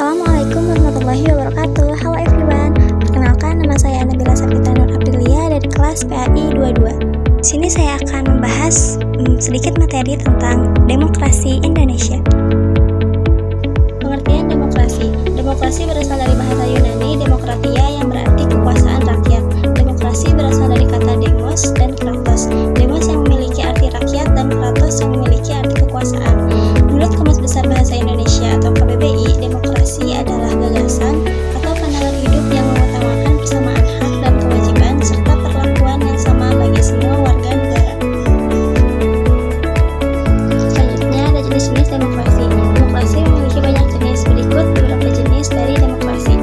Assalamualaikum warahmatullahi wabarakatuh. Halo everyone. Perkenalkan, nama saya Nabila Safita Nur Aprilia dari kelas PAI 22. Di sini saya akan membahas sedikit materi tentang demokrasi Indonesia. Pengertian demokrasi. Demokrasi berasal dari bahasa Yunani demokratia yang berarti kekuasaan rakyat. Demokrasi berasal dari kata demos dan kratos. Demos yang memiliki arti rakyat dan kratos yang memiliki arti kekuasaan. Menurut Kamus Besar Bahasa Indonesia atau KBBI, demokrasi adalah gagasan atau pandangan hidup yang mengutamakan persamaan hak dan kewajiban serta perlakuan yang sama bagi semua warga negara. Selanjutnya ada jenis-jenis demokrasi. Demokrasi memiliki banyak jenis. Berikut beberapa jenis dari demokrasi.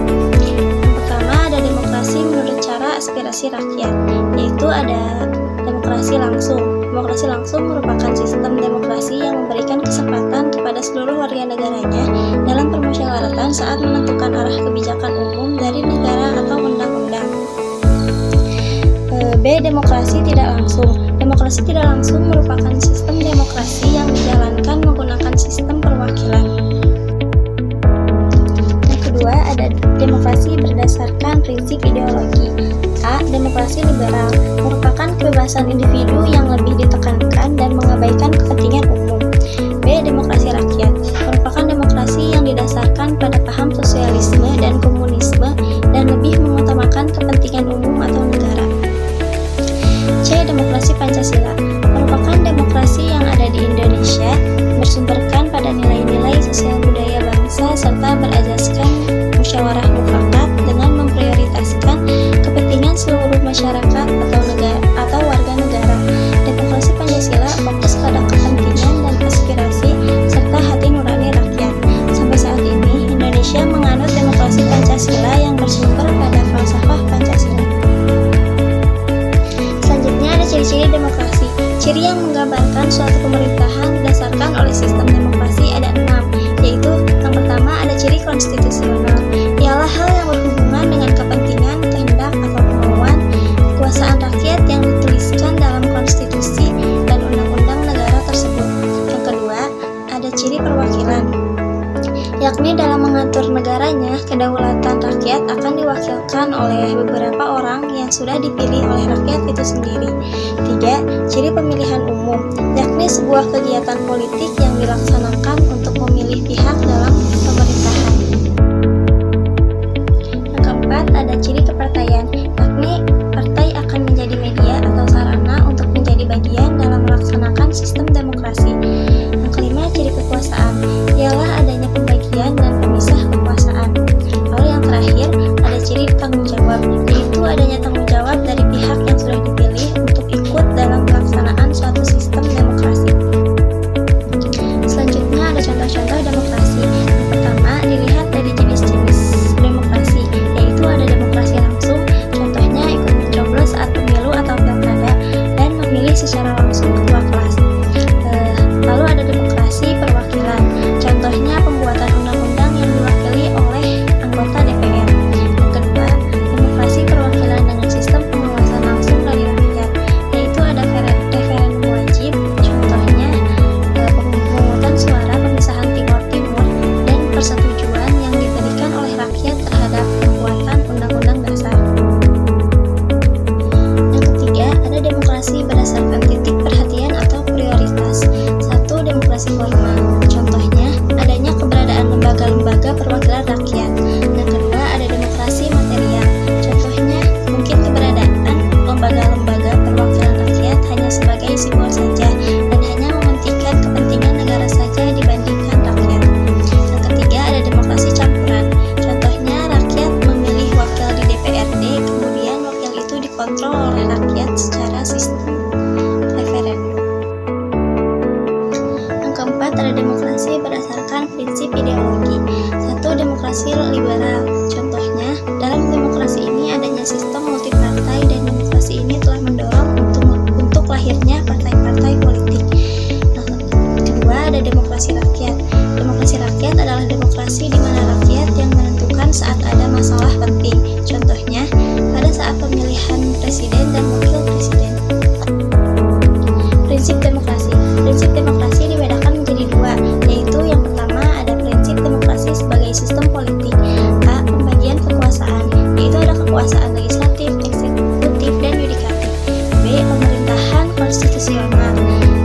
Yang pertama ada demokrasi menurut cara aspirasi rakyat, yaitu ada demokrasi langsung. Demokrasi langsung merupakan sistem demokrasi yang memberikan kesempatan kepada seluruh warga negaranya dalam permusyawaratan saat menentukan arah kebijakan umum dari negara atau undang-undang. B. Demokrasi tidak langsung. Demokrasi tidak langsung merupakan sistem demokrasi yang dijalankan menggunakan sistem perwakilan. Yang kedua ada demokrasi berdasarkan prinsip ideologi. A. Demokrasi liberal merupakan kebebasan individu yang lebih ditekankan dan mengabaikan kepentingan umum. B. Demokrasi rakyat merupakan demokrasi yang didasarkan pada paham sosialisme dan komunisme dan lebih mengutamakan kepentingan umum atau negara. C. Demokrasi Pancasila merupakan demokrasi yang ada di Indonesia, bersumberkan pada nilai-nilai sosial budaya bangsa serta berasaskan musyawarah mufakat dengan memprioritaskan kepentingan seluruh masyarakat atau warga negara. Demokrasi Pancasila fokus pada kepentingan dan aspirasi serta hati nurani rakyat. Sampai saat ini, Indonesia menganut demokrasi Pancasila yang bersumber pada falsafah Pancasila. Selanjutnya ada ciri-ciri demokrasi. Ciri yang menggambarkan suatu pemerintahan berdasarkan oleh sistem demokrasi ada 6, yaitu yang pertama ada ciri konstitusional. Ialah hal yang berhubungan dengan kepentingan, kehendak, atau kemauan kekuasaan rakyat yang dituliskan dalam konstitusi dan undang-undang negara tersebut. Yang kedua, ada ciri perwakilan, yakni dalam mengatur negaranya, kedaulatan rakyat akan diwakilkan oleh beberapa orang yang sudah dipilih oleh rakyat itu sendiri. 3. Ciri pemilihan umum, yakni sebuah kegiatan politik yang dilaksanakan untuk memilih pihak dalam pemerintahan. Yang keempat, ada ciri kepartaian, yakni partai akan menjadi media atau sarana untuk menjadi bagian dalam melaksanakan sistem demokrasi. Yang kelima, ciri kekuasaan, ialah adanya pembagian dan pemisah kekuasaan. Lalu yang terakhir, ada ciri tanggung jawab, yaitu adanya tanggung jawab dari pihak yang sudah dipilih untuk ikut dalam pelaksanaan suatu sistem demokrasi. Selanjutnya ada contoh-contoh demokrasi. Yang pertama, dilihat dari jenis-jenis demokrasi, yaitu ada demokrasi langsung, contohnya ikut mencoblos saat pemilu atau pilkada dan memilih secara langsung ketua kelas. Lalu ada demokrasi perwakilan, contohnya pembuatan undang-undang yang diwakili oleh anggota DPR. Yang kedua, demokrasi perwakilan dengan sistem pengawasan langsung dari rakyat, yaitu ada referendum wajib, contohnya pemungutan suara pemisahan Timur dan persetujuan yang diberikan oleh rakyat terhadap pembuatan undang-undang dasar. Yang ketiga, ada demokrasi berdasarkan titik perhatian atau prioritas. 1. Demokrasi formal, contohnya adanya keberadaan lembaga-lembaga perwakilan rakyat. Yang kedua, ada demokrasi material, contohnya mungkin keberadaan lembaga-lembaga perwakilan rakyat hanya sebagai simbol saja dan hanya mementingkan kepentingan negara saja dibandingkan rakyat. Yang ketiga, ada demokrasi campuran, contohnya rakyat memilih wakil di DPRD, kemudian wakil itu dikontrol oleh rakyat secara sistem referendum. Yang keempat, ada demokrasi berdasarkan prinsip ideologi. 1. Demokrasi liberal, contohnya dalam demokrasi ini adanya sistem multipartai dan demokrasi ini telah mendorong untuk lahirnya partai-partai politik. Yang kedua, ada demokrasi rakyat. Demokrasi rakyat adalah demokrasi di mana rakyat yang menentukan saat ada masalah penting, contohnya pada saat pemilihan presiden dan wakil presiden. Prinsip demokrasi. Prinsip demokrasi dibedakan menjadi dua, yaitu yang pertama ada prinsip demokrasi sebagai sistem politik. A. Pembagian kekuasaan, yaitu ada kekuasaan legislatif, eksekutif, dan yudikatif. B. Pemerintahan konstitusional.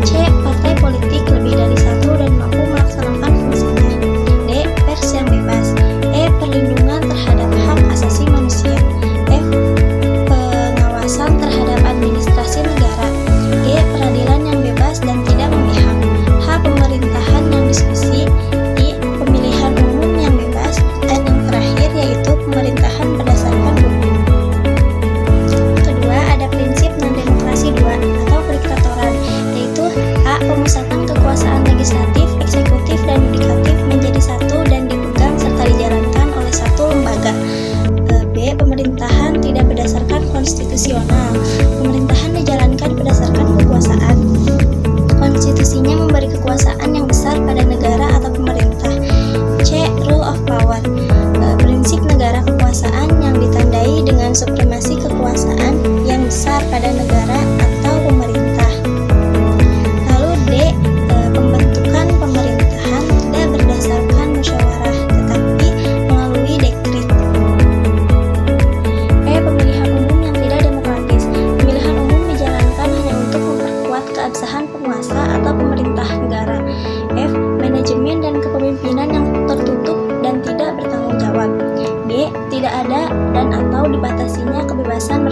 C. Partai politik lebih dari satu dan mampu melaksanakan fungsinya. D. Pers yang bebas. E. Perlindungan terhadap hak asasi manusia. F. Pengawasan terhadap administrasi negara. G. Peradilan yang bebas dan tidak memihak. H. Pemerintahan yang diskusi. I. Pemilihan umum yang bebas. Dan yang terakhir yaitu pemerintahan berdasarkan hukum. Kedua, ada prinsip non-demokrasi 2 atau kediktatoran, yaitu A. Pemusatan kekuasaan legislatif, eksekutif, dan yudikatif menjadi satu dan dipegang serta dijalankan oleh satu lembaga. B. Pemerintahan tidak berdasarkan konstitusional. Pemerintahan dijalankan berdasarkan kekuasaan. Konstitusinya memberi kekuasaan yang besar pada negara atau pemerintah. C. Rule of power. Prinsip negara kekuasaan yang ditandai dengan supremasi kekuasaan yang besar pada negara atau pemerintah. Lalu D. Pembentukan pemerintahan tidak berdasarkan musyawarah tetapi melalui dekret. E. Pemilihan umum yang tidak demokratis. Pemilihan umum dijalankan hanya untuk memperkuat keabsahan penguasa atau pemerintah negara. F. Manajemen dan kepemimpinan yang tertutup dan tidak bertanggung jawab. G. Tidak ada dan atau dibatasinya kebebasan